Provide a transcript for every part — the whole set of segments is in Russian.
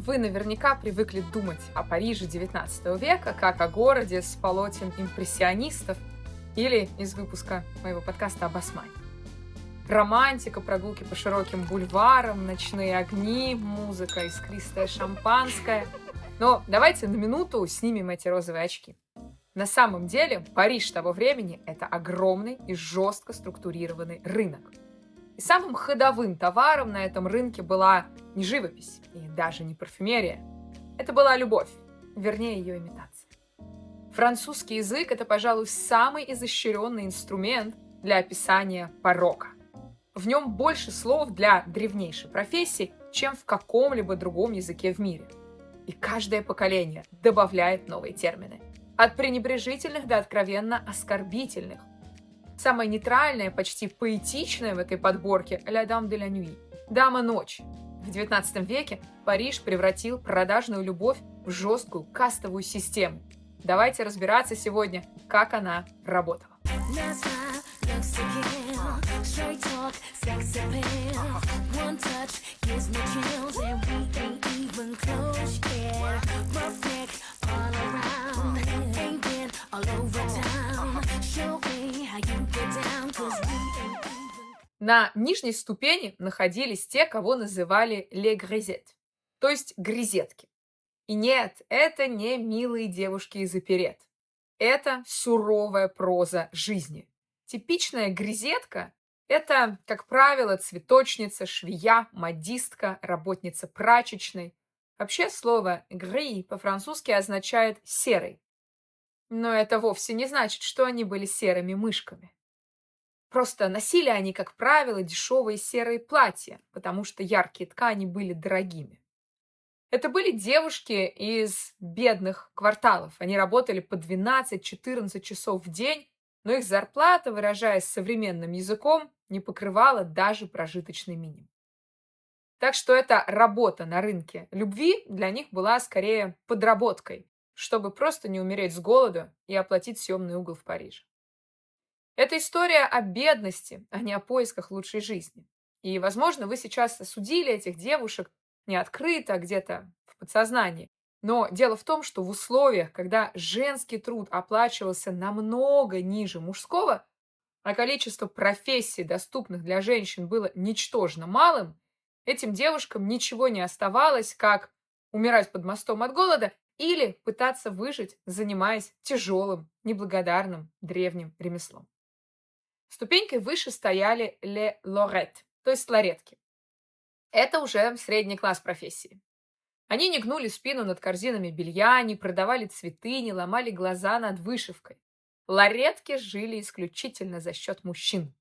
Вы наверняка привыкли думать о Париже XIX века как о городе с полотен импрессионистов или из выпуска моего подкаста об Османе. Романтика, прогулки по широким бульварам, ночные огни, музыка, искристое шампанское. Но давайте на минуту снимем эти розовые очки. На самом деле Париж того времени – это огромный и жестко структурированный рынок. И самым ходовым товаром на этом рынке была не живопись и даже не парфюмерия. Это была любовь, вернее ее имитация. Французский язык – это, пожалуй, самый изощренный инструмент для описания порока. В нем больше слов для древнейшей профессии, чем в каком-либо другом языке в мире. И каждое поколение добавляет новые термины. От пренебрежительных до откровенно оскорбительных. Самое нейтральное, почти поэтичное в этой подборке – «La Dame de la Nuit» – «Дама ночи». В XIX веке Париж превратил продажную любовь в жесткую кастовую систему. Давайте разбираться сегодня, как она работала. На нижней ступени находились те, кого называли «les grisettes», то есть грезетки. И нет, это не милые девушки из оперет. Это суровая проза жизни. Типичная грезетка – это, как правило, цветочница, швея, модистка, работница прачечной. Вообще слово «gris» по-французски означает «серый». Но это вовсе не значит, что они были серыми мышками. Просто носили они, как правило, дешевые серые платья, потому что яркие ткани были дорогими. Это были девушки из бедных кварталов. Они работали по 12-14 часов в день, но их зарплата, выражаясь современным языком, не покрывала даже прожиточный минимум. Так что эта работа на рынке любви для них была скорее подработкой, чтобы просто не умереть с голоду и оплатить съемный угол в Париже. Это история о бедности, а не о поисках лучшей жизни. И, возможно, вы сейчас осудили этих девушек не открыто, а где-то в подсознании. Но дело в том, что в условиях, когда женский труд оплачивался намного ниже мужского, а количество профессий, доступных для женщин, было ничтожно малым, этим девушкам ничего не оставалось, как умирать под мостом от голода или пытаться выжить, занимаясь тяжелым, неблагодарным древним ремеслом. Ступенькой выше стояли «les lorettes», то есть ларетки. Это уже средний класс профессии. Они не гнули спину над корзинами белья, не продавали цветы, не ломали глаза над вышивкой. Ларетки жили исключительно за счет мужчин.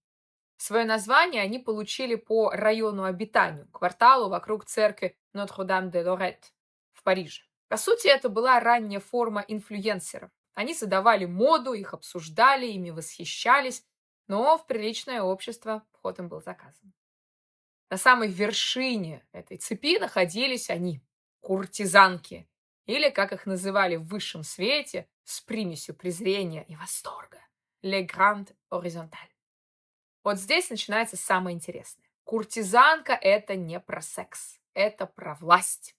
Свое название они получили по району обитанию, кварталу вокруг церкви Нотр-Дам-де-Лорет в Париже. По сути, это была ранняя форма инфлюенсеров. Они задавали моду, их обсуждали, ими восхищались, но в приличное общество вход им был заказан. На самой вершине этой цепи находились они, куртизанки, или, как их называли в высшем свете, с примесью презрения и восторга, les grandes horizontales. Вот здесь начинается самое интересное. Куртизанка – это не про секс, это про власть.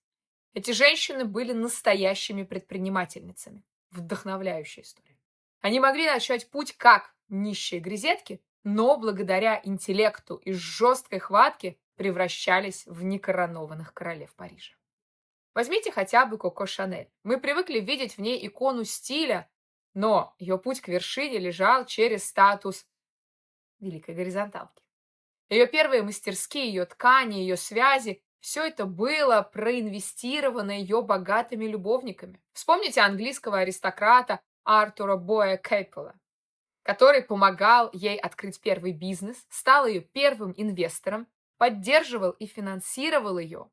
Эти женщины были настоящими предпринимательницами. Вдохновляющая история. Они могли начать путь как нищие грезетки, но благодаря интеллекту и жесткой хватке превращались в некоронованных королев Парижа. Возьмите хотя бы Коко Шанель. Мы привыкли видеть в ней икону стиля, но ее путь к вершине лежал через статус великой горизонталки. Ее первые мастерские, ее ткани, ее связи – все это было проинвестировано ее богатыми любовниками. Вспомните английского аристократа Артура Боя Кейпела, который помогал ей открыть первый бизнес, стал ее первым инвестором, поддерживал и финансировал ее.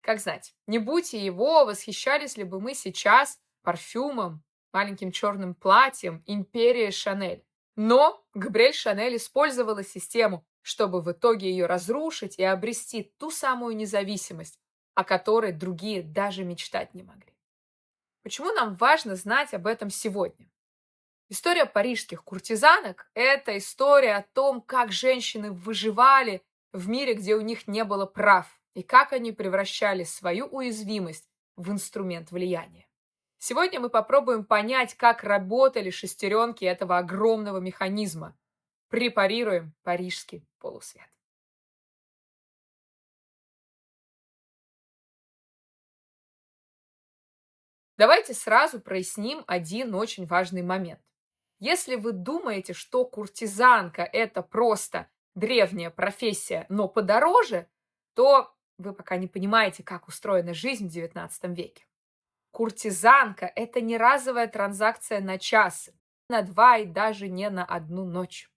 Как знать, не будь его, восхищались ли бы мы сейчас парфюмом, маленьким черным платьем империи Шанель. Но Габриэль Шанель использовала систему, чтобы в итоге ее разрушить и обрести ту самую независимость, о которой другие даже мечтать не могли. Почему нам важно знать об этом сегодня? История парижских куртизанок – это история о том, как женщины выживали в мире, где у них не было прав, и как они превращали свою уязвимость в инструмент влияния. Сегодня мы попробуем понять, как работали шестеренки этого огромного механизма. Препарируем парижский полусвет. Давайте сразу проясним один очень важный момент. Если вы думаете, что куртизанка – это просто древняя профессия, но подороже, то вы пока не понимаете, как устроена жизнь в XIX веке. Куртизанка – это не разовая транзакция на час, на два и даже не на одну ночь.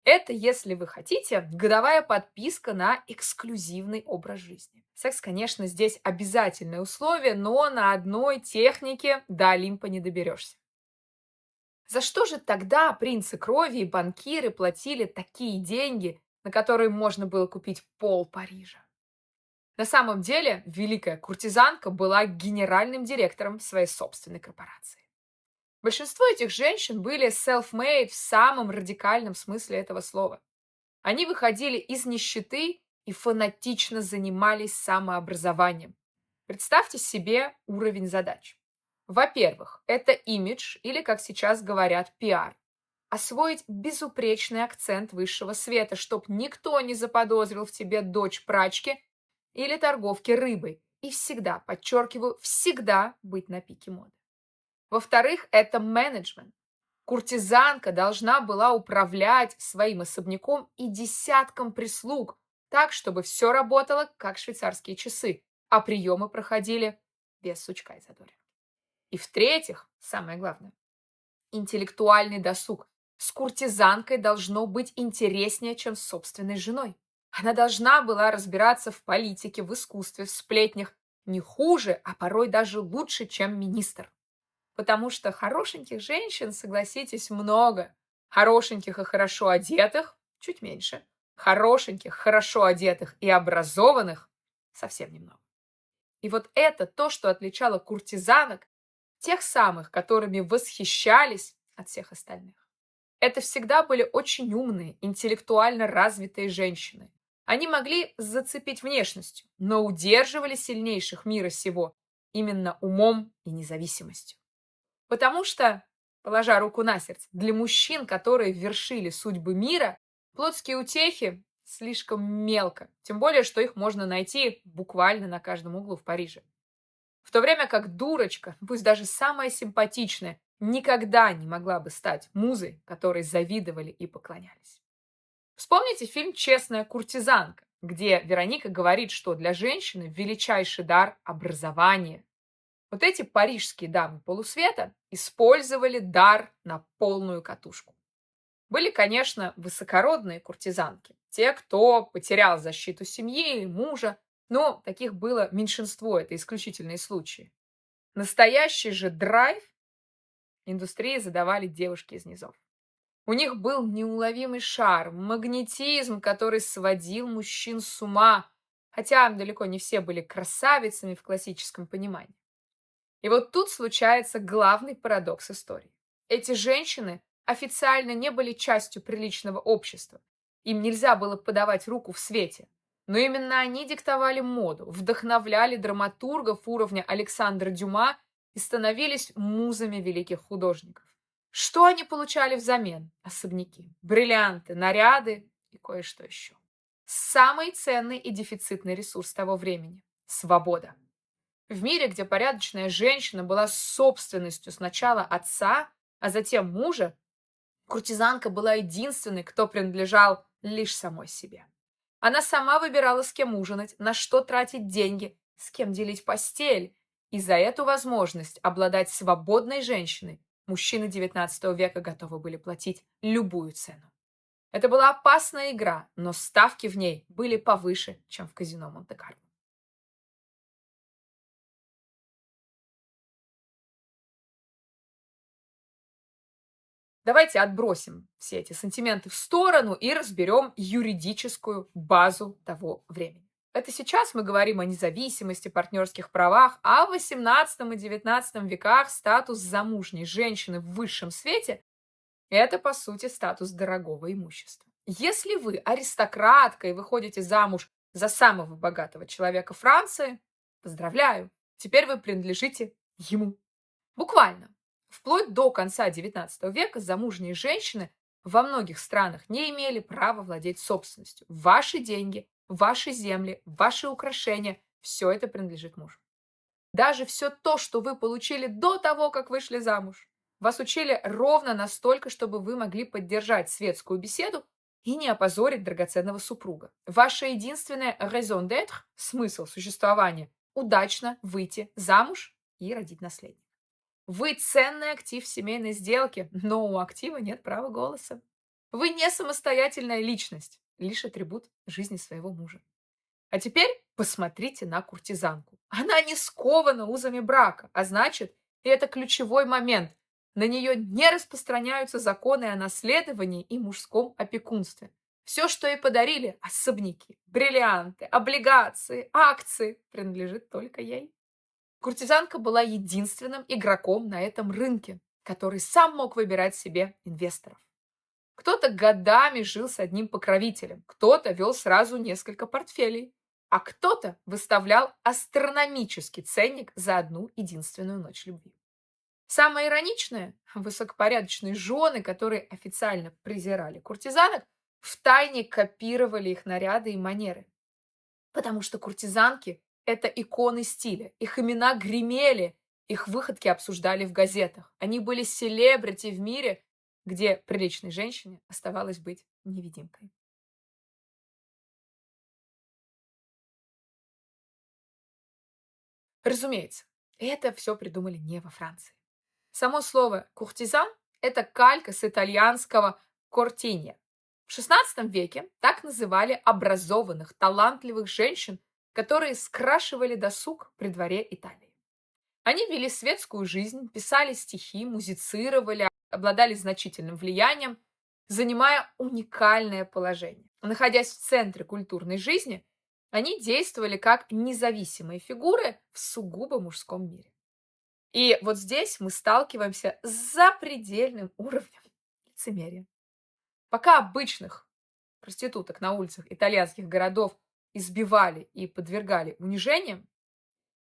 Это, если вы хотите, годовая подписка на эксклюзивный образ жизни. Секс, конечно, здесь обязательное условие, но на одной технике до Олимпа не доберешься. За что же тогда принцы крови и банкиры платили такие деньги, на которые можно было купить пол Парижа? На самом деле, великая куртизанка была генеральным директором своей собственной корпорации. Большинство этих женщин были self-made в самом радикальном смысле этого слова. Они выходили из нищеты и фанатично занимались самообразованием. Представьте себе уровень задач. Во-первых, это имидж, или, как сейчас говорят, пиар. Освоить безупречный акцент высшего света, чтоб никто не заподозрил в тебе дочь прачки или торговки рыбой. И всегда, подчеркиваю, всегда быть на пике моды. Во-вторых, это менеджмент. Куртизанка должна была управлять своим особняком и десятком прислуг, так, чтобы все работало, как швейцарские часы, а приемы проходили без сучка и задоринки. И в-третьих, самое главное, интеллектуальный досуг. С куртизанкой должно быть интереснее, чем с собственной женой. Она должна была разбираться в политике, в искусстве, в сплетнях не хуже, а порой даже лучше, чем министр. Потому что хорошеньких женщин, согласитесь, много. Хорошеньких и хорошо одетых чуть меньше. Хорошеньких, хорошо одетых и образованных совсем немного. И вот это то, что отличало куртизанок, тех самых, которыми восхищались от всех остальных. Это всегда были очень умные, интеллектуально развитые женщины. Они могли зацепить внешностью, но удерживали сильнейших мира сего именно умом и независимостью. Потому что, положа руку на сердце, для мужчин, которые вершили судьбы мира, плотские утехи слишком мелко, тем более, что их можно найти буквально на каждом углу в Париже. В то время как дурочка, пусть даже самая симпатичная, никогда не могла бы стать музой, которой завидовали и поклонялись. Вспомните фильм «Честная куртизанка», где Вероника говорит, что для женщины величайший дар – образование. Вот эти парижские дамы полусвета использовали дар на полную катушку. Были, конечно, высокородные куртизанки, те, кто потерял защиту семьи и мужа, но таких было меньшинство, это исключительные случаи. Настоящий же драйв индустрии задавали девушки из низов. У них был неуловимый шарм, магнетизм, который сводил мужчин с ума, хотя далеко не все были красавицами в классическом понимании. И вот тут случается главный парадокс истории. Эти женщины официально не были частью приличного общества. Им нельзя было подавать руку в свете. Но именно они диктовали моду, вдохновляли драматургов уровня Александра Дюма и становились музами великих художников. Что они получали взамен? Особняки, бриллианты, наряды и кое-что еще. Самый ценный и дефицитный ресурс того времени – свобода. В мире, где порядочная женщина была собственностью сначала отца, а затем мужа, куртизанка была единственной, кто принадлежал лишь самой себе. Она сама выбирала, с кем ужинать, на что тратить деньги, с кем делить постель. И за эту возможность обладать свободной женщиной мужчины XIX века готовы были платить любую цену. Это была опасная игра, но ставки в ней были повыше, чем в казино Монте-Карло. Давайте отбросим все эти сантименты в сторону и разберем юридическую базу того времени. Это сейчас мы говорим о независимости, партнерских правах, а в XVIII и XIX веках статус замужней женщины в высшем свете – это, по сути, статус дорогого имущества. Если вы аристократка и выходите замуж за самого богатого человека Франции. Поздравляю, теперь вы принадлежите ему. Буквально. Вплоть до конца XIX века замужние женщины во многих странах не имели права владеть собственностью. Ваши деньги, ваши земли, ваши украшения – все это принадлежит мужу. Даже все то, что вы получили до того, как вышли замуж. Вас учили ровно настолько, чтобы вы могли поддержать светскую беседу и не опозорить драгоценного супруга. Ваша единственная raison d'être, смысл существования – удачно выйти замуж и родить наследника. Вы ценный актив семейной сделки, но у актива нет права голоса. Вы не самостоятельная личность, лишь атрибут жизни своего мужа. А теперь посмотрите на куртизанку. Она не скована узами брака, а значит, и это ключевой момент, на нее не распространяются законы о наследовании и мужском опекунстве. Все, что ей подарили, особняки, бриллианты, облигации, акции, принадлежит только ей. Куртизанка была единственным игроком на этом рынке, который сам мог выбирать себе инвесторов. Кто-то годами жил с одним покровителем, кто-то вел сразу несколько портфелей, а кто-то выставлял астрономический ценник за одну единственную ночь любви. Самое ироничное, высокопорядочные жены, которые официально презирали куртизанок, втайне копировали их наряды и манеры. Потому что куртизанки – это иконы стиля, их имена гремели, их выходки обсуждали в газетах. Они были селебрити в мире, где приличной женщине оставалось быть невидимкой. Разумеется, это все придумали не во Франции. Само слово «куртизан» – это калька с итальянского «кортинья». В XVI веке так называли образованных, талантливых женщин, которые скрашивали досуг при дворе Италии. Они вели светскую жизнь, писали стихи, музицировали, обладали значительным влиянием, занимая уникальное положение. Находясь в центре культурной жизни, они действовали как независимые фигуры в сугубо мужском мире. И вот здесь мы сталкиваемся с запредельным уровнем лицемерия. Пока обычных проституток на улицах итальянских городов избивали и подвергали унижениям,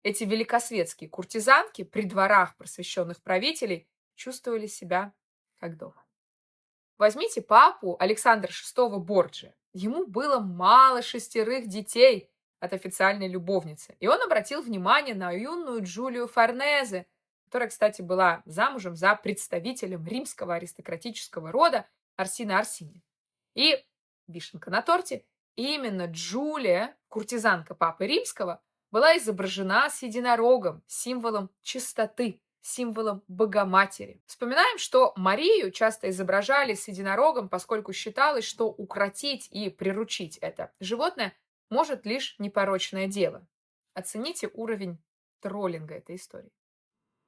эти великосветские куртизанки при дворах просвещенных правителей чувствовали себя как дома. Возьмите папу Александра VI Борджиа. Ему было мало 6 детей от официальной любовницы, и он обратил внимание на юную Джулию Форнезе, которая, кстати, была замужем за представителем римского аристократического рода Арсина Арсини. И вишенка на торте, именно Джулия, куртизанка папы римского, была изображена с единорогом, символом чистоты, символом Богоматери. Вспоминаем, что Марию часто изображали с единорогом, поскольку считалось, что укротить и приручить это животное может лишь непорочная дева. Оцените уровень троллинга этой истории.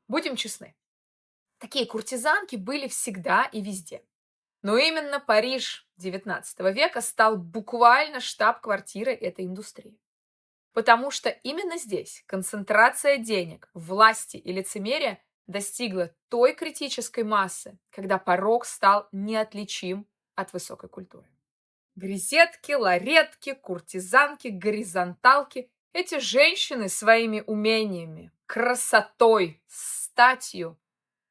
Будем честны, такие куртизанки были всегда и везде. Но именно Париж XIX века стал буквально штаб-квартирой этой индустрии. Потому что именно здесь концентрация денег, власти и лицемерия достигла той критической массы, когда порог стал неотличим от высокой культуры. Грезетки, ларетки, куртизанки, горизонталки – эти женщины своими умениями, красотой, статью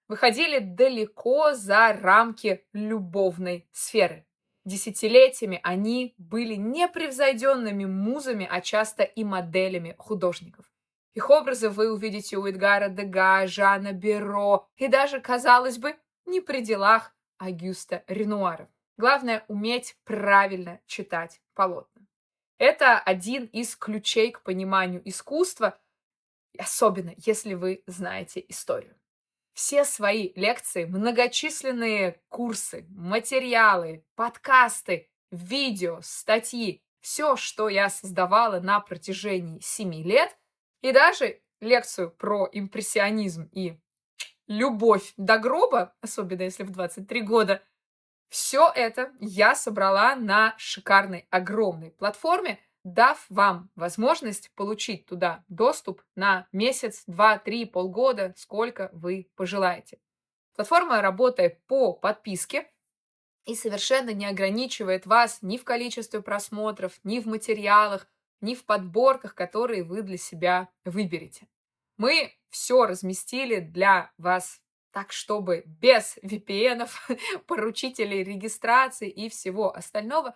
выходили далеко за рамки любовной сферы. Десятилетиями они были непревзойденными музами, а часто и моделями художников. Их образы вы увидите у Эдгара Дега, Жана Биро и даже, казалось бы, не при делах Агюста Ренуара. Главное – уметь правильно читать полотна. Это один из ключей к пониманию искусства, особенно если вы знаете историю. Все свои лекции, многочисленные курсы, материалы, подкасты, видео, статьи, все, что я создавала на протяжении 7 лет, и даже лекцию про импрессионизм и любовь до гроба, особенно если в 23 года, все это я собрала на шикарной, огромной платформе, дав вам возможность получить туда доступ на месяц, 2, 3, полгода, сколько вы пожелаете. Платформа работает по подписке и совершенно не ограничивает вас ни в количестве просмотров, ни в материалах. ни в подборках, которые вы для себя выберете. Мы все разместили для вас так, чтобы без VPN, поручителей регистрации и всего остального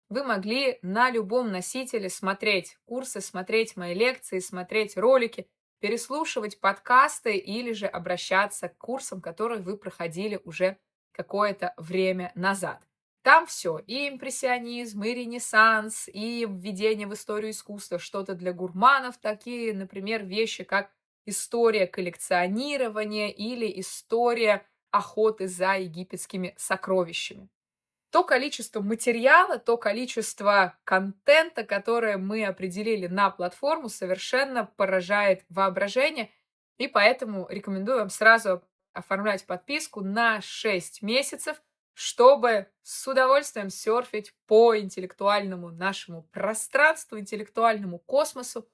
вы могли на любом носителе смотреть курсы, смотреть мои лекции, смотреть ролики, переслушивать подкасты или же обращаться к курсам, которые вы проходили уже какое-то время назад. Там все, и импрессионизм, и ренессанс, и введение в историю искусства, что-то для гурманов, такие, например, вещи, как история коллекционирования или история охоты за египетскими сокровищами. То количество материала, то количество контента, которое мы определили на платформу, совершенно поражает воображение, и поэтому рекомендую вам сразу оформлять подписку на 6 месяцев, чтобы с удовольствием серфить по интеллектуальному нашему пространству, интеллектуальному космосу,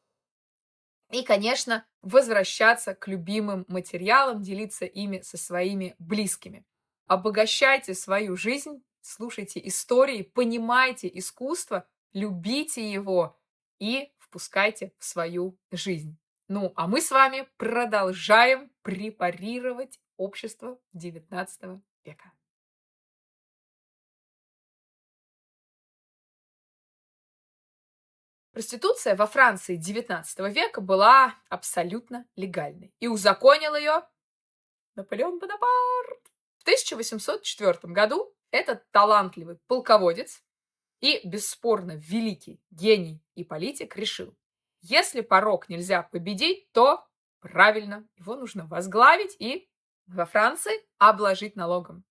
и, конечно, возвращаться к любимым материалам, делиться ими со своими близкими. Обогащайте свою жизнь, слушайте истории, понимайте искусство, любите его и впускайте в свою жизнь. Ну, а мы с вами продолжаем препарировать общество XIX века. Проституция во Франции XIX века была абсолютно легальной. И узаконил ее Наполеон Бонапарт. В 1804 году этот талантливый полководец и, бесспорно, великий гений и политик решил, если порок нельзя победить, то правильно, его нужно возглавить и во Франции обложить налогом.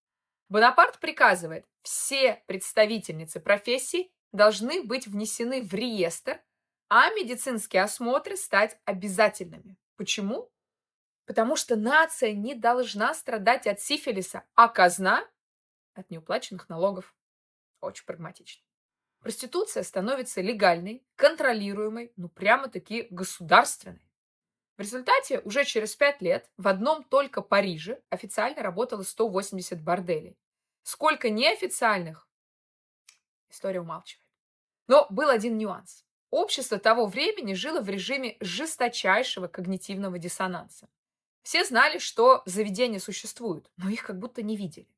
Бонапарт приказывает, все представительницы профессии должны быть внесены в реестр, а медицинские осмотры стать обязательными. Почему? Потому что нация не должна страдать от сифилиса, а казна от неуплаченных налогов. Очень прагматично. Проституция становится легальной, контролируемой, ну прямо-таки государственной. В результате уже через 5 лет в одном только Париже официально работало 180 борделей. Сколько неофициальных, история умалчивает. Но был один нюанс. Общество того времени жило в режиме жесточайшего когнитивного диссонанса. Все знали, что заведения существуют, но их как будто не видели.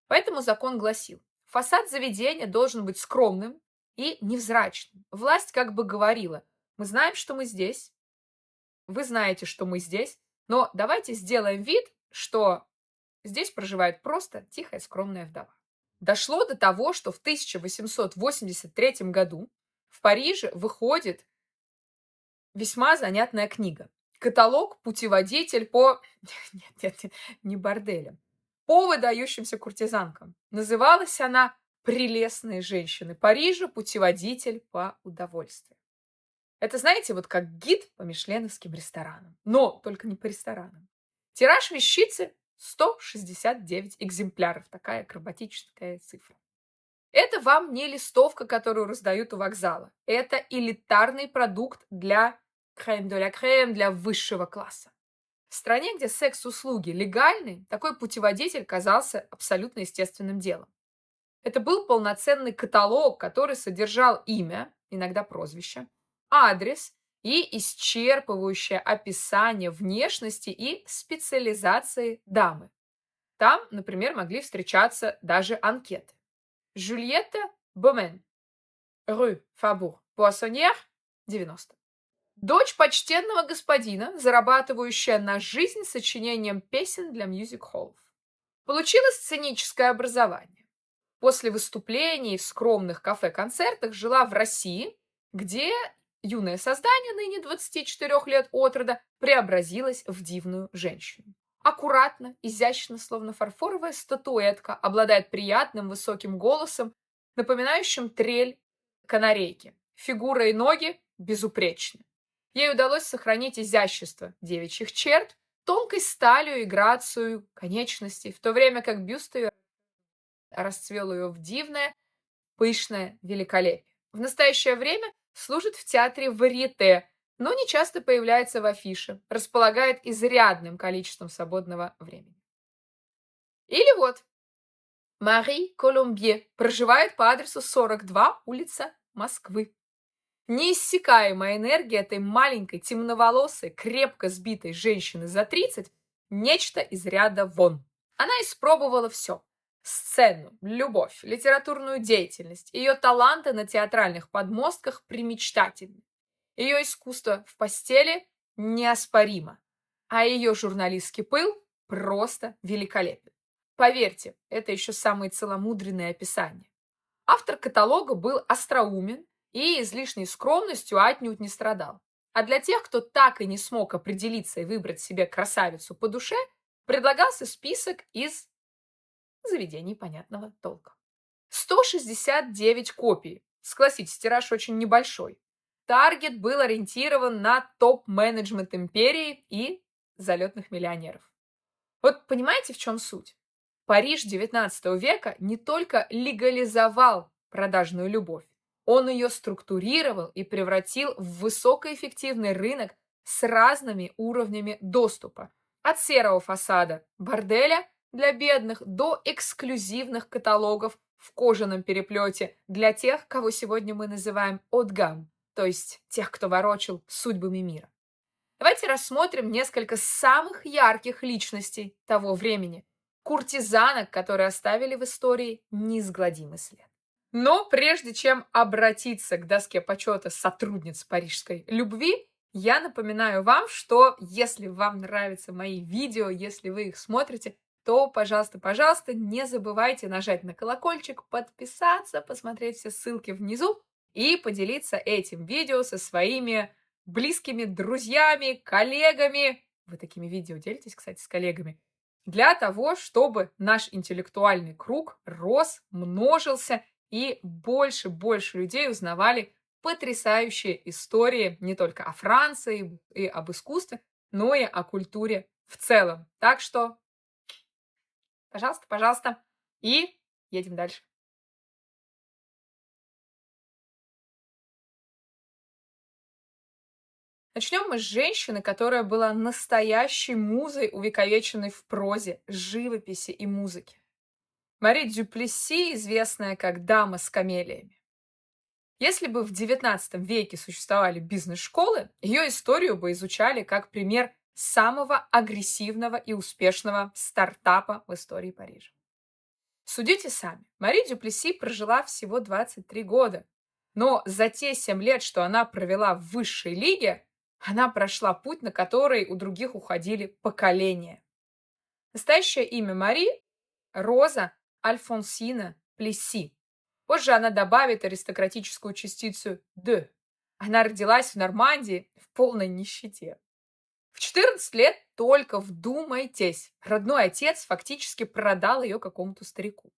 Поэтому закон гласил, фасад заведения должен быть скромным и невзрачным. Власть как бы говорила, мы знаем, что мы здесь, вы знаете, что мы здесь, но давайте сделаем вид, что здесь проживает просто тихая скромная вдова. Дошло до того, что в 1883 году в Париже выходит весьма занятная книга. Каталог-путеводитель по... Нет, не борделям. По выдающимся куртизанкам. Называлась она «Прелестные женщины Парижа. Путеводитель по удовольствию». Это, знаете, вот как гид по мишленовским ресторанам. Но только не по ресторанам. Тираж вещицы 169 экземпляров. Такая акробатическая цифра. Это вам не листовка, которую раздают у вокзала. Это элитарный продукт для крем де ля крем, для высшего класса. В стране, где секс-услуги легальны, такой путеводитель казался абсолютно естественным делом. Это был полноценный каталог, который содержал имя, иногда прозвище, адрес и исчерпывающее описание внешности и специализации дамы. Там, например, могли встречаться даже анкеты. Жюльетта Бомен, Рue Фабур, Поissonnière, 90. Дочь почтенного господина, зарабатывающая на жизнь сочинением песен для мьюзик-холлов. Получила сценическое образование. После выступлений в скромных кафе-концертах жила в России, где юное создание, ныне 24 лет от рода, преобразилась в дивную женщину. Аккуратно, изящно, словно фарфоровая статуэтка, обладает приятным высоким голосом, напоминающим трель канарейки. Фигура и ноги безупречны. Ей удалось сохранить изящество девичьих черт, тонкость сталью и грацию конечностей, в то время как бюст ее расцвел ее в дивное, пышное великолепие. В настоящее время служит в театре варьете, но не часто появляется в афише, располагает изрядным количеством свободного времени. Или вот, Мари Коломбье проживает по адресу 42, улица Москвы. Неиссякаемая энергия этой маленькой, темноволосой, крепко сбитой женщины за 30– нечто из ряда вон. Она испробовала все. Сцену, любовь, литературную деятельность. Ее таланты на театральных подмостках примечтательны. Ее искусство в постели неоспоримо. А ее журналистский пыл просто великолепен. Поверьте, это еще самые целомудренные описания. Автор каталога был остроумен и излишней скромностью отнюдь не страдал. А для тех, кто так и не смог определиться и выбрать себе красавицу по душе, предлагался список из заведений понятного толка. 169 копий. Согласитесь, тираж очень небольшой. Таргет был ориентирован на топ-менеджмент империи и залетных миллионеров. Вот понимаете, в чем суть? Париж XIX века не только легализовал продажную любовь, он ее структурировал и превратил в высокоэффективный рынок с разными уровнями доступа. От серого фасада борделя для бедных до эксклюзивных каталогов в кожаном переплете для тех, кого сегодня мы называем haut de gamme, то есть тех, кто ворочил судьбами мира. Давайте рассмотрим несколько самых ярких личностей того времени, куртизанок, которые оставили в истории неизгладимый след. Но прежде чем обратиться к доске почета сотрудниц парижской любви, я напоминаю вам, что если вам нравятся мои видео, если вы их смотрите, то, пожалуйста, не забывайте нажать на колокольчик, подписаться, посмотреть все ссылки внизу и поделиться этим видео со своими близкими друзьями, коллегами. Вы такими видео делитесь, кстати, с коллегами. Для того, чтобы наш интеллектуальный круг рос, множился и больше людей узнавали потрясающие истории не только о Франции и об искусстве, но и о культуре в целом. Так что, пожалуйста, и едем дальше. Начнем мы с женщины, которая была настоящей музой, увековеченной в прозе, живописи и музыке. Мари Дюплесси, известная как «Дама с камелиями». Если бы в XIX веке существовали бизнес-школы, ее историю бы изучали как пример самого агрессивного и успешного стартапа в истории Парижа. Судите сами, Мари Дюплесси прожила всего 23 года, но за те 7 лет, что она провела в высшей лиге, она прошла путь, на который у других уходили поколения. Настоящее имя Мари– Роза Альфонсина Плесси. Позже она добавит аристократическую частицу «de». Она родилась в Нормандии в полной нищете. В 14 лет, только вдумайтесь, родной отец фактически продал ее какому-то старику.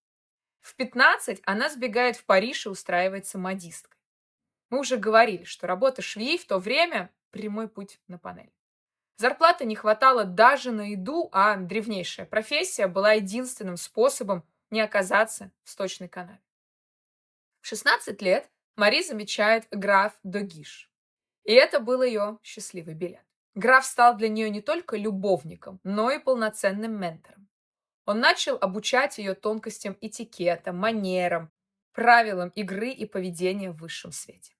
В 15 она сбегает в Париж и устраивается модисткой. Мы уже говорили, что работа швеи в то время– прямой путь на панель. Зарплаты не хватало даже на еду, а древнейшая профессия была единственным способом не оказаться в сточной канаве. В 16 лет Мари замечает граф Догиш. И это был ее счастливый билет. Граф стал для нее не только любовником, но и полноценным ментором. Он начал обучать ее тонкостям этикета, манерам, правилам игры и поведения в высшем свете.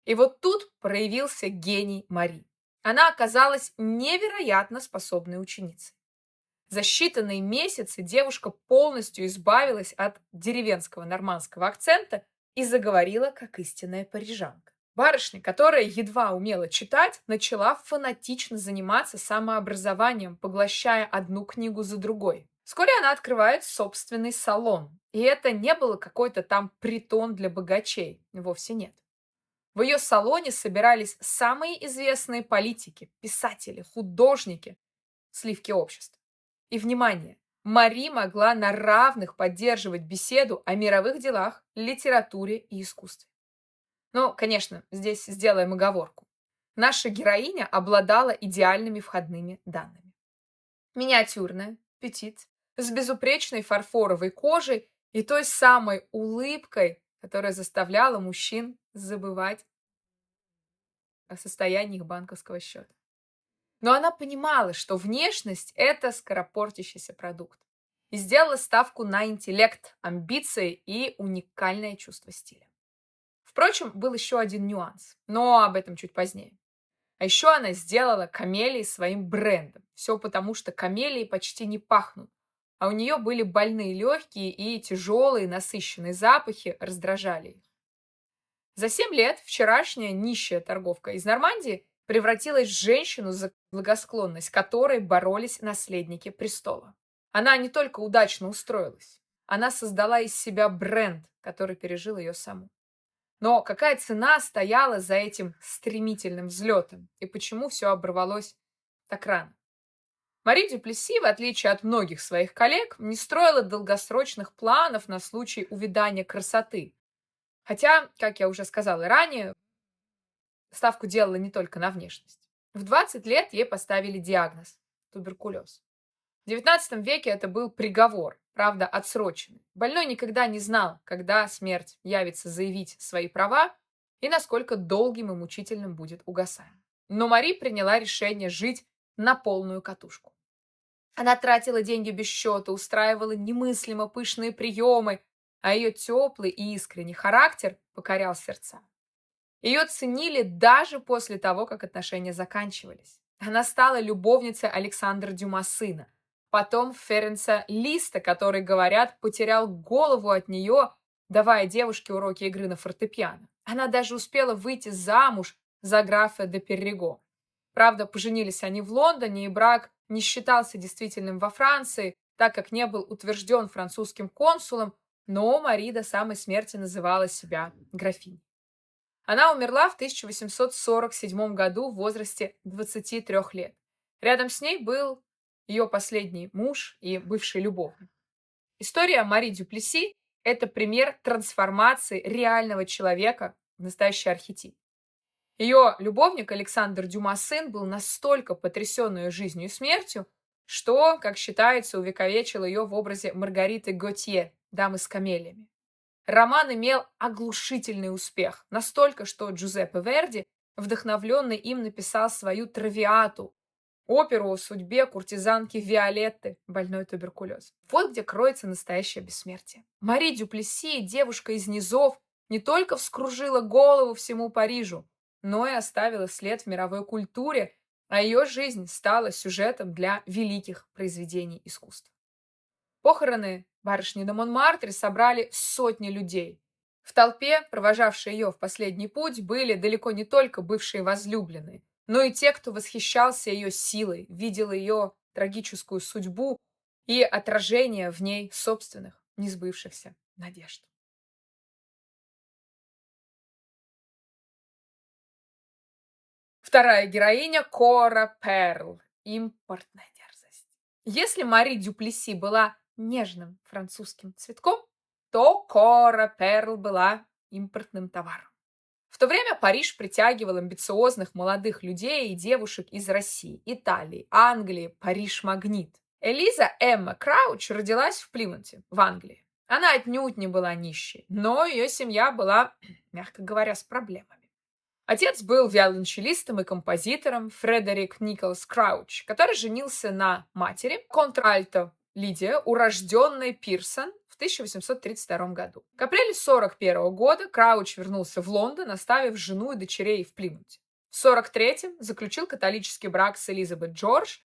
И вот тут проявился гений Мари. Она оказалась невероятно способной ученицей. За считанные месяцы девушка полностью избавилась от деревенского нормандского акцента и заговорила как истинная парижанка. Барышня, которая едва умела читать, начала фанатично заниматься самообразованием, поглощая одну книгу за другой. Вскоре она открывает собственный салон. И это не было какой-то там притон для богачей. Вовсе нет. В ее салоне собирались самые известные политики, писатели, художники, сливки общества. И, внимание, Мари могла на равных поддерживать беседу о мировых делах, литературе и искусстве. Но, конечно, здесь сделаем оговорку. Наша героиня обладала идеальными входными данными. Миниатюрная, петит, с безупречной фарфоровой кожей и той самой улыбкой, которая заставляла мужчин забывать о состоянии их банковского счета. Но она понимала, что внешность– это скоропортящийся продукт. И сделала ставку на интеллект, амбиции и уникальное чувство стиля. В Впрочем, был еще один нюанс, но об этом чуть позднее. А еще она сделала камелии своим брендом. Все потому, что камелии почти не пахнут, а у нее были больные легкие и тяжелые насыщенные запахи раздражали их. За 7 лет вчерашняя нищая торговка из Нормандии превратилась в женщину, за благосклонность которой боролись наследники престола. Она не только удачно устроилась, она создала из себя бренд, который пережил ее саму. Но какая цена стояла за этим стремительным взлетом и почему все оборвалось так рано? Мари Дюплесси, в отличие от многих своих коллег, не строила долгосрочных планов на случай увядания красоты. Хотя, как я уже сказала ранее, ставку делала не только на внешность. В 20 лет ей поставили диагноз – туберкулез. В XIX веке это был приговор, правда, отсроченный. Больной никогда не знал, когда смерть явится заявить свои права и насколько долгим и мучительным будет угасание. Но Мари приняла решение жить на полную катушку. Она тратила деньги без счета, устраивала немыслимо пышные приемы, а ее теплый и искренний характер покорял сердца. Ее ценили даже после того, как отношения заканчивались. Она стала любовницей Александра Дюма сына, потом Ференца Листа, который, говорят, потерял голову от нее, давая девушке уроки игры на фортепиано. Она даже успела выйти замуж за графа де Перрего. Правда, поженились они в Лондоне, и брак не считался действительным во Франции, так как не был утвержден французским консулом, но Мари до самой смерти называла себя графиней. Она умерла в 1847 году в возрасте 23 лет. Рядом с ней был ее последний муж и бывший любовник. История Мари Дюплесси – это пример трансформации реального человека в настоящий архетип. Ее любовник Александр Дюма сын был настолько потрясен ее жизнью и смертью, что, как считается, увековечил ее в образе Маргариты Готье, дамы с камелиями. Роман имел оглушительный успех, настолько, что Джузеппе Верди, вдохновленный им, написал свою «Травиату», оперу о судьбе куртизанки Виолетты, больной туберкулез. Вот где кроется настоящее бессмертие. Мари Дюплесси, девушка из низов, не только вскружила голову всему Парижу, но и оставила след в мировой культуре, а ее жизнь стала сюжетом для великих произведений искусства. Похороны барышни де Монмартре собрали сотни людей. В толпе, провожавшей ее в последний путь, были далеко не только бывшие возлюбленные, но и те, кто восхищался ее силой, видел ее трагическую судьбу и отражение в ней собственных несбывшихся надежд. Вторая героиня – Кора Перл. Импортная дерзость. Если Мари Дюплесси была нежным французским цветком, то Кора Перл была импортным товаром. В то время Париж притягивал амбициозных молодых людей и девушек из России, Италии, Англии, Париж-магнит. Элиза Эмма Крауч родилась в Плимуте, в Англии. Она отнюдь не была нищей, но ее семья была, мягко говоря, с проблемами. Отец был виолончелистом и композитором Фредерик Николас Крауч, который женился на матери, контральто Лидия, урожденной Пирсон, в 1832 году. К апрелю 1941 года Крауч вернулся в Лондон, оставив жену и дочерей в Плимуте. В 1943 заключил католический брак с Элизабет Джордж,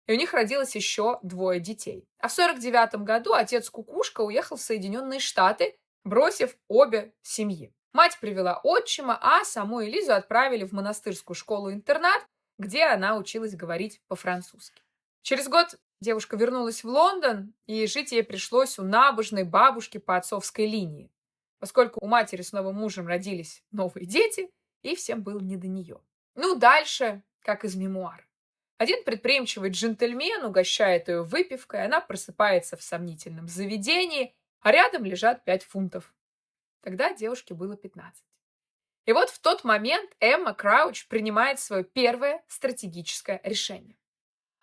и у них родилось еще 2 детей. А в 1949 году отец Кукушка уехал в Соединенные Штаты, бросив обе семьи. Мать привела отчима, а саму Элизу отправили в монастырскую школу-интернат, где она училась говорить по-французски. Через год девушка вернулась в Лондон, и жить ей пришлось у набожной бабушки по отцовской линии, поскольку у матери с новым мужем родились новые дети, и всем было не до нее. Ну, дальше, как из мемуар. Один предприимчивый джентльмен угощает ее выпивкой, она просыпается в сомнительном заведении, а рядом лежат 5 фунтов. Тогда девушке было 15. И вот в тот момент Эмма Крауч принимает свое первое стратегическое решение.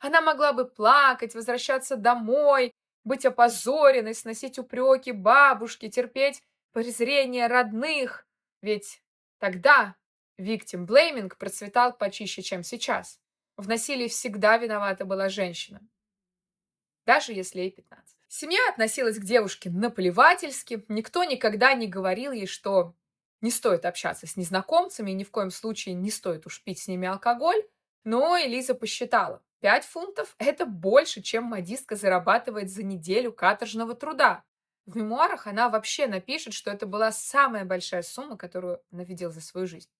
Она могла бы плакать, возвращаться домой, быть опозоренной, сносить упреки бабушки, терпеть презрение родных. Ведь тогда victim blaming процветал почище, чем сейчас. В насилии всегда виновата была женщина, даже если ей 15. Семья относилась к девушке наплевательски, никто никогда не говорил ей, что Не стоит общаться с незнакомцами, ни в коем случае не стоит уж пить с ними алкоголь. Но Элиза посчитала, 5 фунтов– это больше, чем модистка зарабатывает за неделю каторжного труда. В мемуарах она вообще напишет, что это была самая большая сумма, которую она видела за свою жизнь.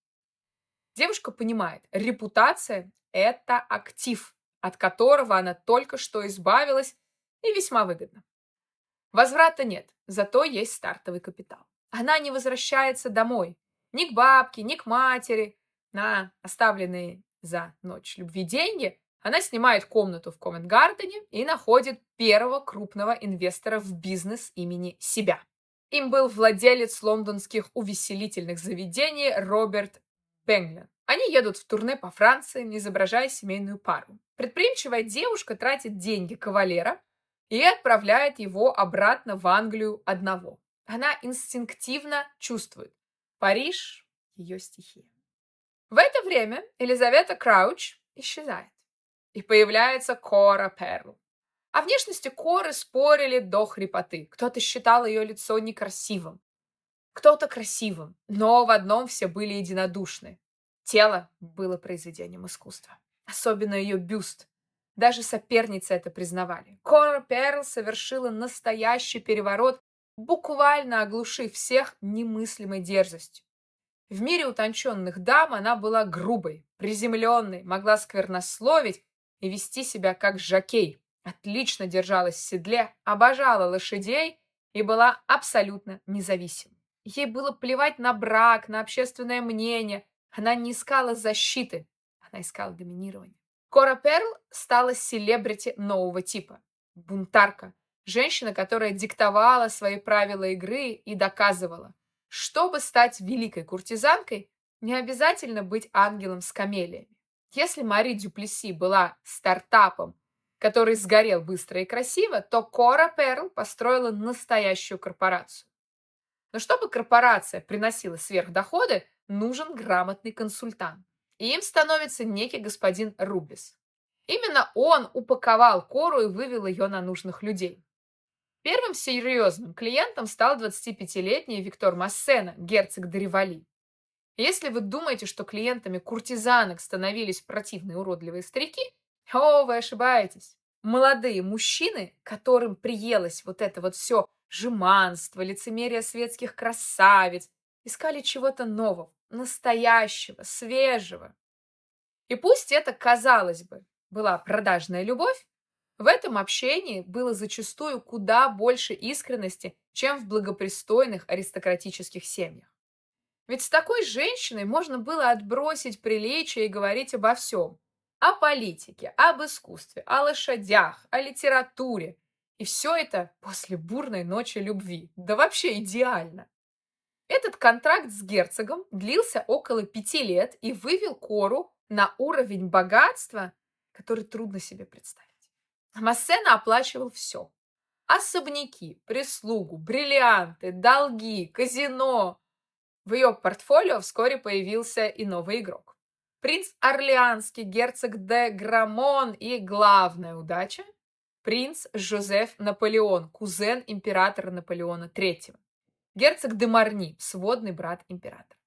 Девушка понимает, репутация– это актив, от которого она только что избавилась, и весьма выгодно. Возврата нет, зато есть стартовый капитал. Она не возвращается домой, ни к бабке, ни к матери. На оставленные за ночь любви деньги она снимает комнату в Ковент-Гардене и находит первого крупного инвестора в бизнес имени себя. Им был владелец лондонских увеселительных заведений Роберт Бенглен. Они едут в турне по Франции, изображая семейную пару. Предприимчивая девушка тратит деньги кавалера и отправляет его обратно в Англию одного. Она инстинктивно чувствует: Париж– ее стихия. В это время Елизавета Крауч исчезает, и появляется Кора Перл. О внешности Коры спорили до хрипоты. Кто-то считал ее лицо некрасивым, кто-то красивым, но в одном все были единодушны. Тело было произведением искусства, особенно ее бюст. Даже соперницы это признавали. Кора Перл совершила настоящий переворот, буквально оглушив всех немыслимой дерзостью. В мире утонченных дам она была грубой, приземленной, могла сквернословить и вести себя как жокей, отлично держалась в седле, обожала лошадей и была абсолютно независимой. Ей было плевать на брак, на общественное мнение. Она не искала защиты, она искала доминирования. Кора Перл стала селебрити нового типа. Бунтарка. Женщина, которая диктовала свои правила игры и доказывала: чтобы стать великой куртизанкой, не обязательно быть ангелом с камелиями. Если Мари Дюплесси была стартапом, который сгорел быстро и красиво, то Кора Перл построила настоящую корпорацию. Но чтобы корпорация приносила сверхдоходы, нужен грамотный консультант. И им становится некий господин Рубис. Именно он упаковал Кору и вывел ее на нужных людей. Первым серьезным клиентом стал 25-летний Виктор Массена, герцог де Ривали. Если вы думаете, что клиентами куртизанок становились противные уродливые старики, вы ошибаетесь. Молодые мужчины, которым приелось вот это вот все жеманство, лицемерие светских красавиц, искали чего-то нового, настоящего, свежего. И пусть это, казалось бы, была продажная любовь, в этом общении было зачастую куда больше искренности, чем в благопристойных аристократических семьях. Ведь с такой женщиной можно было отбросить приличие и говорить обо всем. О политике, об искусстве, о лошадях, о литературе. И все это после бурной ночи любви. Да вообще идеально. Этот контракт с герцогом длился около 5 лет и вывел Кору на уровень богатства, который трудно себе представить. Массена оплачивал все. Особняки, прислугу, бриллианты, долги, казино. В ее портфолио вскоре появился и новый игрок. Принц Орлеанский, герцог де Грамон и, главная удача, принц Жозеф Наполеон, кузен императора Наполеона III. Герцог де Марни, сводный брат императора.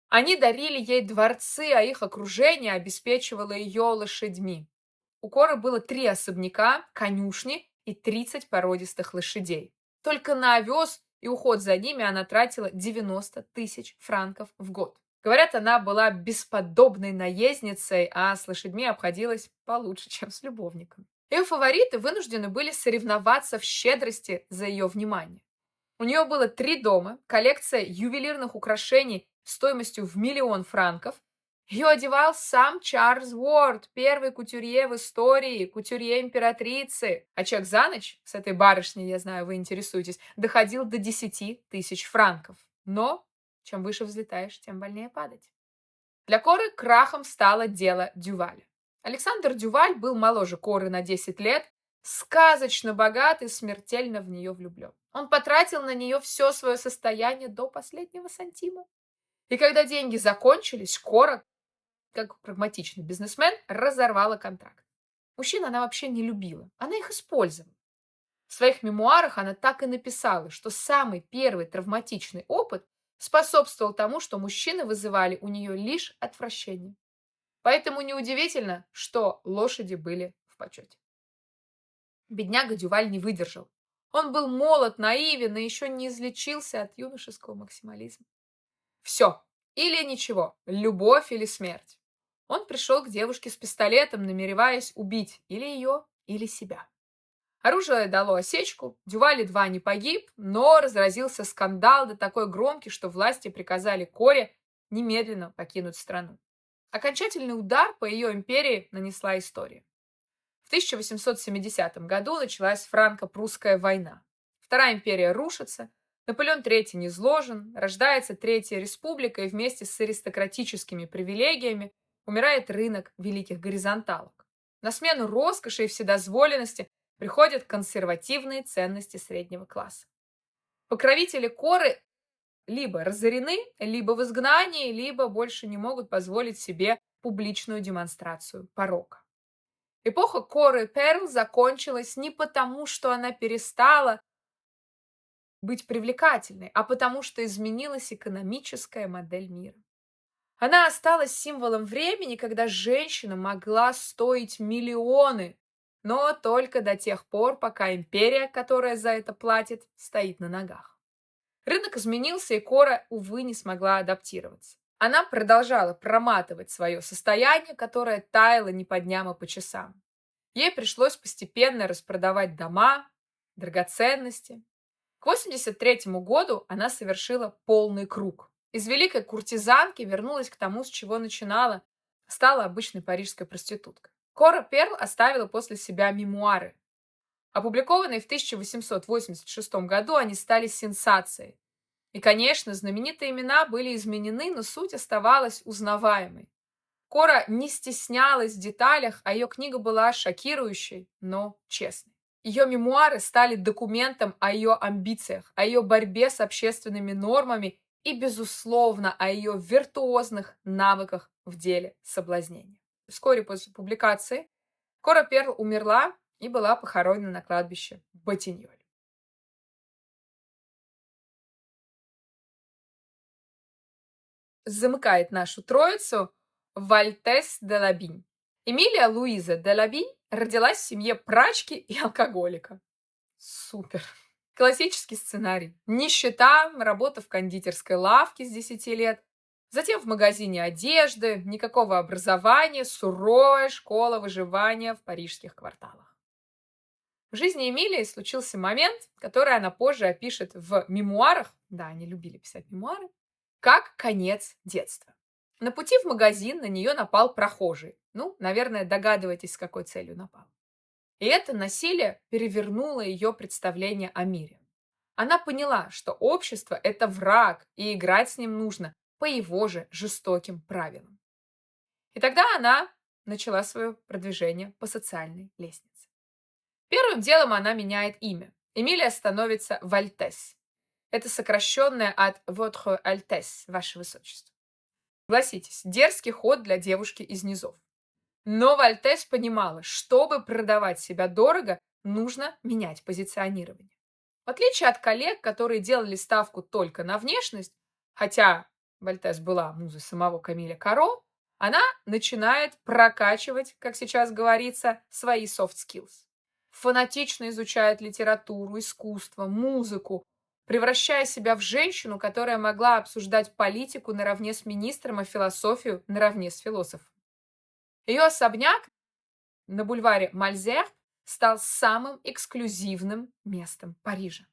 Они дарили ей дворцы, а их окружение обеспечивало ее лошадьми. У Коры было 3 особняка, конюшни и 30 породистых лошадей. Только на овес и уход за ними она тратила 90 тысяч франков в год. Говорят, она была бесподобной наездницей, а с лошадьми обходилась получше, чем с любовником. Ее фавориты вынуждены были соревноваться в щедрости за ее внимание. У нее было 3 дома, коллекция ювелирных украшений стоимостью в 1 000 000 франков. Ее одевал сам Чарльз Уорд, первый кутюрье в истории, кутюрье императрицы. А чек за ночь с этой барышней, я знаю, вы интересуетесь, доходил до 10 тысяч франков. Но чем выше взлетаешь, тем больнее падать. Для Коры крахом стало дело Дюваля. Александр Дюваль был моложе Коры на 10 лет, сказочно богат и смертельно в нее влюблен. Он потратил на нее все свое состояние до последнего сантима. И когда деньги закончились, Кора, как прагматичный бизнесмен, разорвала контракт. Мужчин она вообще не любила, она их использовала. В своих мемуарах она так и написала, что самый первый травматичный опыт способствовал тому, что мужчины вызывали у нее лишь отвращение. Поэтому неудивительно, что лошади были в почете. Бедняга Дюваль не выдержал. Он был молод, наивен и еще не излечился от юношеского максимализма. Все, или ничего, любовь или смерть. Он пришел к девушке с пистолетом, намереваясь убить или ее, или себя. Оружие дало осечку, Дюваль едва не погиб, но разразился скандал да такой громкий, что власти приказали Коре немедленно покинуть страну. Окончательный удар по ее империи нанесла история. В 1870 году началась франко-прусская война. Вторая империя рушится, Наполеон III низложен, рождается Третья республика, и вместе с аристократическими привилегиями умирает рынок великих горизонталок. На смену роскоши и вседозволенности приходят консервативные ценности среднего класса. Покровители Коры либо разорены, либо в изгнании, либо больше не могут позволить себе публичную демонстрацию порока. Эпоха Коры Перл закончилась не потому, что она перестала быть привлекательной, а потому что изменилась экономическая модель мира. Она осталась символом времени, когда женщина могла стоить миллионы, но только до тех пор, пока империя, которая за это платит, стоит на ногах. Рынок изменился, и Кора, увы, не смогла адаптироваться. Она продолжала проматывать свое состояние, которое таяло не по дням, а по часам. Ей пришлось постепенно распродавать дома, драгоценности. К 1983 году она совершила полный круг. Из великой куртизанки вернулась к тому, с чего начинала, стала обычной парижской проституткой. Кора Перл оставила после себя мемуары. Опубликованные в 1886 году, они стали сенсацией. И, конечно, знаменитые имена были изменены, но суть оставалась узнаваемой. Кора не стеснялась в деталях, а ее книга была шокирующей, но честной. Ее мемуары стали документом о ее амбициях, о ее борьбе с общественными нормами и, безусловно, о ее виртуозных навыках в деле соблазнения. Вскоре после публикации Кора Перл умерла и была похоронена на кладбище Ботиньоль. Замыкает нашу троицу Вальтес де Лабинь. Эмилия Луиза де Лабинь родилась в семье прачки и алкоголика. Супер. Классический сценарий. Нищета, работа в кондитерской лавке с 10 лет, затем в магазине одежды, никакого образования, суровая школа выживания в парижских кварталах. В жизни Эмилии случился момент, который она позже опишет в мемуарах, да, они любили писать мемуары, как конец детства. На пути в магазин на нее напал прохожий. Ну, наверное, догадываетесь, с какой целью напал. И это насилие перевернуло ее представление о мире. Она поняла, что общество – это враг, и играть с ним нужно по его же жестоким правилам. И тогда она начала свое продвижение по социальной лестнице. Первым делом она меняет имя. Эмилия становится Вальтес. Это сокращенное от Votre Altesse, Ваше Высочество. Согласитесь, дерзкий ход для девушки из низов. Но Вальтес понимала, чтобы продавать себя дорого, нужно менять позиционирование. В отличие от коллег, которые делали ставку только на внешность, хотя Вальтес была музой самого Камиля Каро, она начинает прокачивать, как сейчас говорится, свои soft skills. Фанатично изучает литературу, искусство, музыку, превращая себя в женщину, которая могла обсуждать политику наравне с министром, а философию наравне с философом. Ее особняк на бульваре Мальзер стал самым эксклюзивным местом Парижа.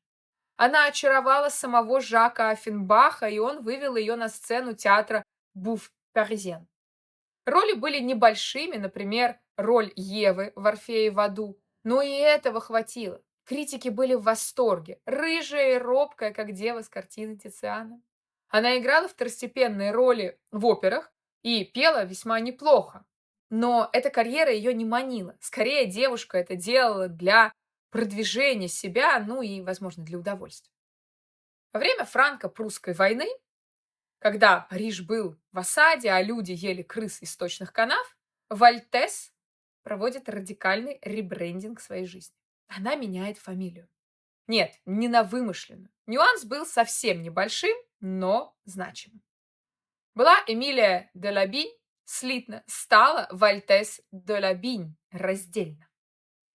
Она очаровала самого Жака Оффенбаха, и он вывел ее на сцену театра Буф Паризен. Роли были небольшими, например, роль Евы в «Орфее в аду», но и этого хватило. Критики были в восторге, рыжая и робкая, как дева с картины Тициана. Она играла второстепенные роли в операх и пела весьма неплохо. Но эта карьера ее не манила. Скорее, девушка это делала для продвижения себя, ну и, возможно, для удовольствия. Во время франко-прусской войны, когда Париж был в осаде, а люди ели крыс из сточных канав, Вальтес проводит радикальный ребрендинг своей жизни. Она меняет фамилию. Нет, не на вымышленную. Нюанс был совсем небольшим, но значимым. Была Эмилия де Лабинь, слитно, стала Вальтес де Лабинь, раздельно.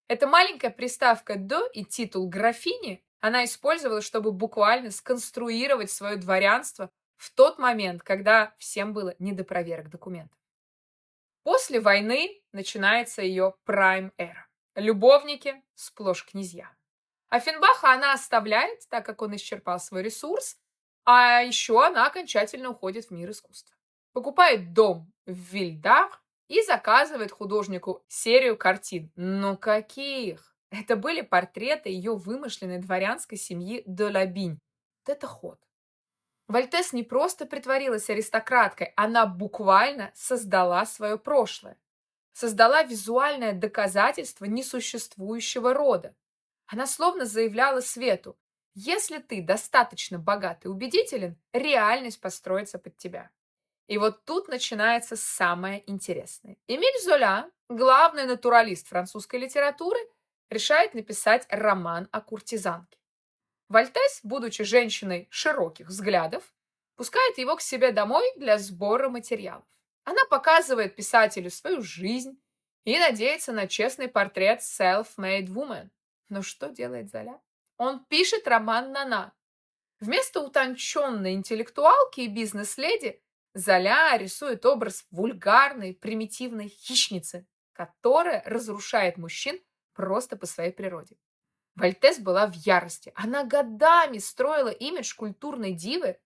Эта маленькая приставка «до» и титул графини она использовала, чтобы буквально сконструировать свое дворянство в тот момент, когда всем было не до проверок документов. После войны начинается ее прайм-эра. Любовники сплошь князья. Оффенбаха она оставляет, так как он исчерпал свой ресурс, а еще она окончательно уходит в мир искусства. Покупает дом в Вильдар и заказывает художнику серию картин. Но каких? Это были портреты ее вымышленной дворянской семьи де Лабинь. Вот это ход. Вальтес не просто притворилась аристократкой, она буквально создала свое прошлое. Создала визуальное доказательство несуществующего рода. Она словно заявляла свету: если ты достаточно богат и убедителен, реальность построится под тебя. И вот тут начинается самое интересное. Эмиль Золя, главный натуралист французской литературы, решает написать роман о куртизанке. Вальтес, будучи женщиной широких взглядов, пускает его к себе домой для сбора материалов. Она показывает писателю свою жизнь и надеется на честный портрет self-made woman. Но что делает Золя? Он пишет роман «Нана». Вместо утонченной интеллектуалки и бизнес-леди Золя рисует образ вульгарной, примитивной хищницы, которая разрушает мужчин просто по своей природе. Вальтес была в ярости. Она годами строила имидж культурной дивы,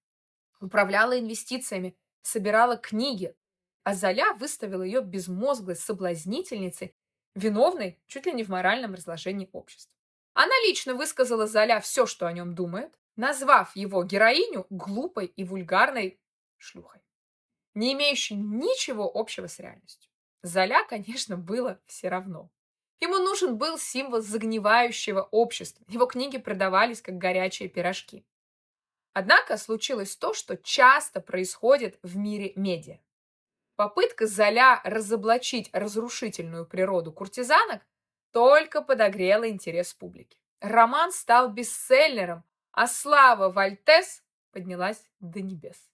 управляла инвестициями, собирала книги, а Золя выставила ее безмозглой соблазнительницей, виновной чуть ли не в моральном разложении общества. Она лично высказала Золя все, что о нем думает, назвав его героиню глупой и вульгарной шлюхой, не имеющей ничего общего с реальностью. Золя, конечно, было все равно. Ему нужен был символ загнивающего общества. Его книги продавались как горячие пирожки. Однако случилось то, что часто происходит в мире медиа. Попытка Золя разоблачить разрушительную природу куртизанок только подогрела интерес публики. Роман стал бестселлером, а слава Вальтес поднялась до небес.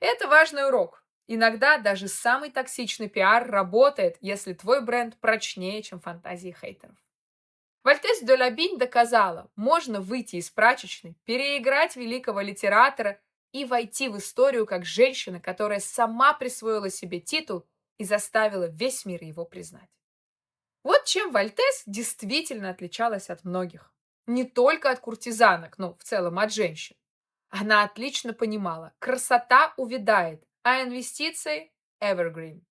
Это важный урок. Иногда даже самый токсичный пиар работает, если твой бренд прочнее, чем фантазии хейтеров. Вальтес де Лабинь доказала, можно выйти из прачечной, переиграть великого литератора и войти в историю как женщина, которая сама присвоила себе титул и заставила весь мир его признать. Вот чем Вальтес действительно отличалась от многих. Не только от куртизанок, но в целом от женщин. Она отлично понимала, красота увядает, а инвестиции – evergreen.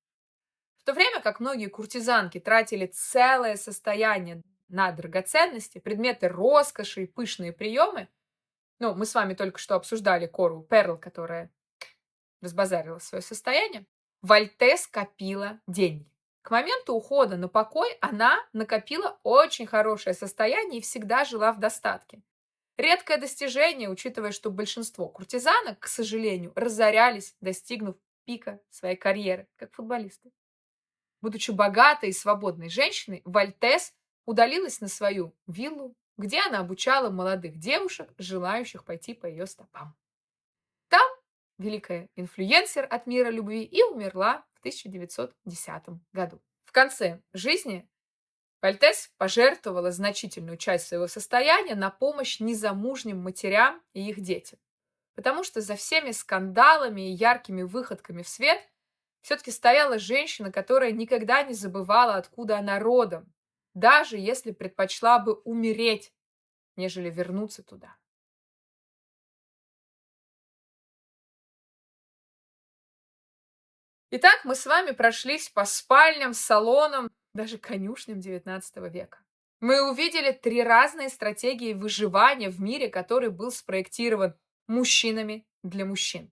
В то время как многие куртизанки тратили целое состояние на драгоценности, предметы роскоши и пышные приемы, мы с вами только что обсуждали Кору Перл, которая разбазарила свое состояние, Вальтес копила деньги. К моменту ухода на покой она накопила очень хорошее состояние и всегда жила в достатке. Редкое достижение, учитывая, что большинство куртизанок, к сожалению, разорялись, достигнув пика своей карьеры, как футболисты. Будучи богатой и свободной женщиной, Вальтес удалилась на свою виллу, где она обучала молодых девушек, желающих пойти по ее стопам. Там великая инфлюенсер от мира любви и умерла в 1910 году. В конце жизни Вальтес пожертвовала значительную часть своего состояния на помощь незамужним матерям и их детям. Потому что за всеми скандалами и яркими выходками в свет все-таки стояла женщина, которая никогда не забывала, откуда она родом, даже если предпочла бы умереть, нежели вернуться туда. Итак, мы с вами прошлись по спальням, салонам, даже конюшням XIX века. Мы увидели 3 разные стратегии выживания в мире, который был спроектирован мужчинами для мужчин.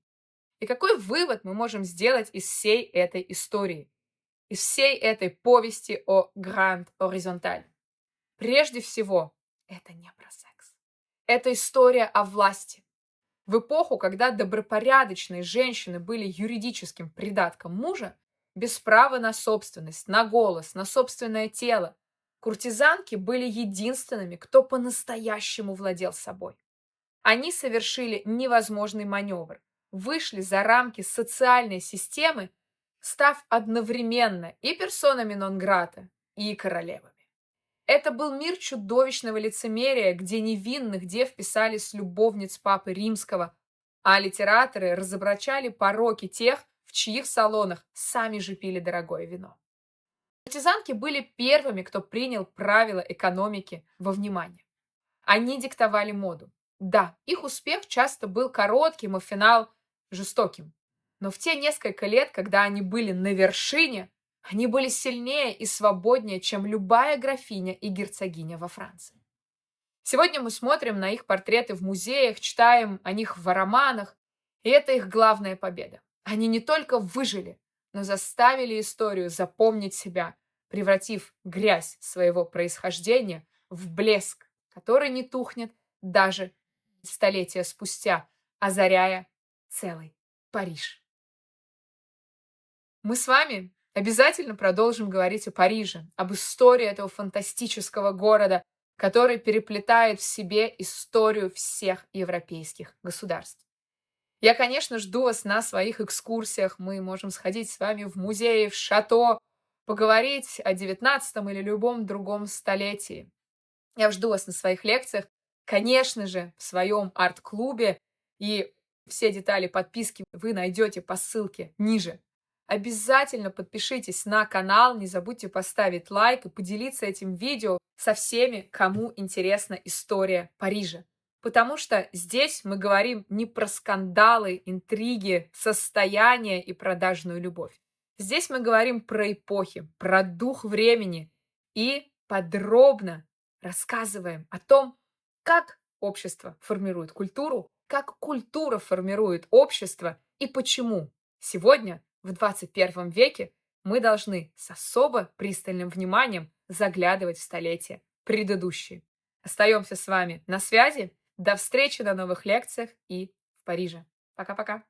И какой вывод мы можем сделать из всей этой истории, из всей этой повести о Гранд Горизонталь? Прежде всего, это не про секс. Это история о власти. В эпоху, когда добропорядочные женщины были юридическим придатком мужа, без права на собственность, на голос, на собственное тело, куртизанки были единственными, кто по-настоящему владел собой. Они совершили невозможный маневр, вышли за рамки социальной системы, став одновременно и персонами нон-грата, и королевами. Это был мир чудовищного лицемерия, где невинных дев писали с любовниц Папы Римского, а литераторы разоблачали пороки тех, в чьих салонах сами же пили дорогое вино. Куртизанки были первыми, кто принял правила экономики во внимание. Они диктовали моду. Да, их успех часто был коротким, а финал жестоким. Но в те несколько лет, когда они были на вершине, они были сильнее и свободнее, чем любая графиня и герцогиня во Франции. Сегодня мы смотрим на их портреты в музеях, читаем о них в романах, и это их главная победа. Они не только выжили, но заставили историю запомнить себя, превратив грязь своего происхождения в блеск, который не тухнет даже столетия спустя, озаряя целый Париж. Мы с вами обязательно продолжим говорить о Париже, об истории этого фантастического города, который переплетает в себе историю всех европейских государств. Я, конечно, жду вас на своих экскурсиях. Мы можем сходить с вами в музеи, в шато, поговорить о 19 или любом другом столетии. Я жду вас на своих лекциях, конечно же, в своем арт-клубе. И все детали подписки вы найдете по ссылке ниже. Обязательно подпишитесь на канал, не забудьте поставить лайк и поделиться этим видео со всеми, кому интересна история Парижа. Потому что здесь мы говорим не про скандалы, интриги, состояние и продажную любовь. Здесь мы говорим про эпохи, про дух времени и подробно рассказываем о том, как общество формирует культуру, как культура формирует общество и почему сегодня, в 21 веке, мы должны с особо пристальным вниманием заглядывать в столетия предыдущие. Остаемся с вами на связи. До встречи на новых лекциях и в Париже. Пока-пока.